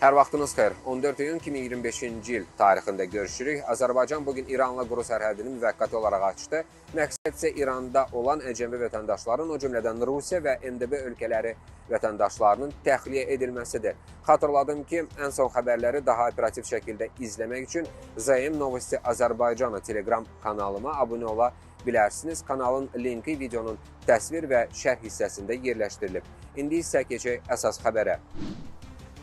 Hər vaxtınız xeyir. 14 iyun 2025-ci il tarixində görüşürük. Azərbaycan bugün İranla quru sərhədini müvəqqəti olaraq açdı. Məqsəd isə İranda olan əcnəbi vətəndaşların, o cümlədən Rusiya və MDB ölkələri vətəndaşlarının təxliyə edilməsidir. Xatırladım ki, ən son xəbərləri daha operativ şəkildə izləmək üçün Zaim Novosti Azərbaycanı Telegram kanalıma abunə ola bilərsiniz. Kanalın linki videonun təsvir və şərh hissəsində yerləşdirilib. İndi isə keçək əsas xəbərə.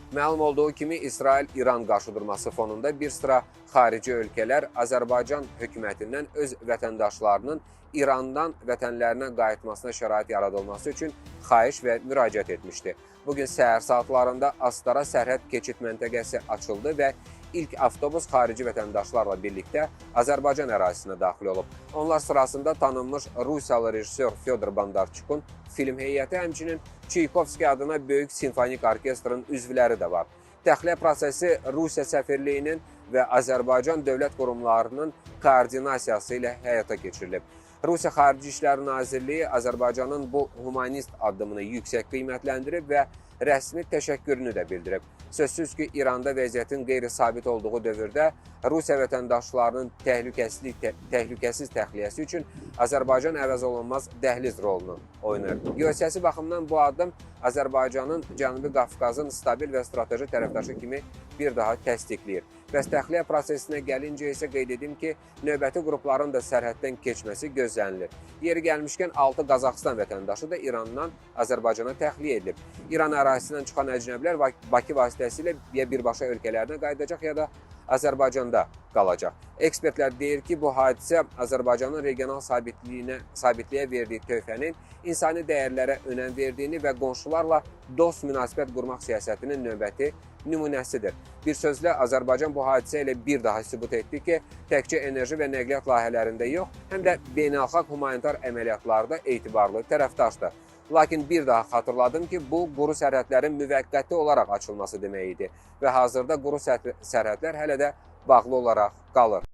Məlum olduğu kimi, İsrail-İran qarşıdurması fonunda bir sıra xarici ölkələr Azərbaycan hökumətindən öz vətəndaşlarının İrandan vətənlərinə qayıtmasına şərait yaradılması üçün xahiş və müraciət etmişdi. Bugün səhər saatlarında Astara sərhəd keçid məntəqəsi açıldı və ilk avtobus xarici vətəndaşlarla birlikdə Azərbaycan ərazisinə daxil olub. Onlar sırasında tanınmış Rusiyalı rejissor Fyodor Bondarchukun film heyəti, həmçinin Çaykovski adına böyük simfonik orkestrın üzvləri də var. Təxliyə prosesi Rusiya səfirliyinin və Azərbaycan dövlət qurumlarının koordinasiyası ilə həyata keçirilib. Rusiya Xarici İşlər Nazirliyi Azərbaycanın bu humanist addımını yüksək qiymətləndirib və rəsmi təşəkkürünü də bildirib. Sözsüz ki, İranda vəziyyətin qeyri-sabit olduğu dövrdə Rusiya vətəndaşlarının təhlükəsiz təxliyəsi üçün Azərbaycan əvəzolunmaz dəhliz rolunu oynayır. Geosiyasi baxımdan bu addım Azərbaycanın Cənubi Qafqazın stabil və strateji tərəfdaşı kimi bir daha təsdiqləyir. Bəs təxliyə prosesinə gəlincə isə qeyd edim ki, növbəti qrupların da sərhəddən keçməsi gözlənilir. Yeri gəlmişkən 6 Qazaxıstan vətəndaşı da İrandan Azərbaycana təxliyə edilib. İran ərazisindən çıxan əcnəbilər Bakı vasitəsilə ya birbaşa ölkələrinə qayıdacaq, ya da Azərbaycanda qalacaq. Ekspertlər deyir ki, bu hadisə Azərbaycanın regional sabitliyə verdiyi töhfənin insani dəyərlərə önəm verdiyini və qonşularla dost münasibət qurmaq siyasətinin növbəti nümunəsidir. Bir sözlə, Azərbaycan bu hadisə ilə bir daha sübut etdi ki, təkcə enerji və nəqliyyat layihələrində yox, həm də beynəlxalq humanitar əməliyyatlarda etibarlı tərəfdaşdır. Lakin bir daha xatırladım ki, bu quru sərhədlərin müvəqqəti olaraq açılması demək idi və hazırda quru sərhədlər hələ də bağlı olaraq qalır.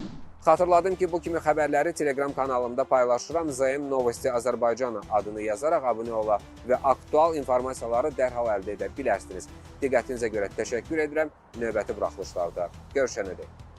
Xatırladım ki, bu kimi xəbərləri Telegram kanalımda paylaşıram. Zaim Novosti Azərbaycanı adını yazaraq abunə ola və aktual informasiyaları dərhal əldə edə bilərsiniz. Diqqətinizə görə təşəkkür edirəm. Növbəti buraxılışlarda görüşənədək.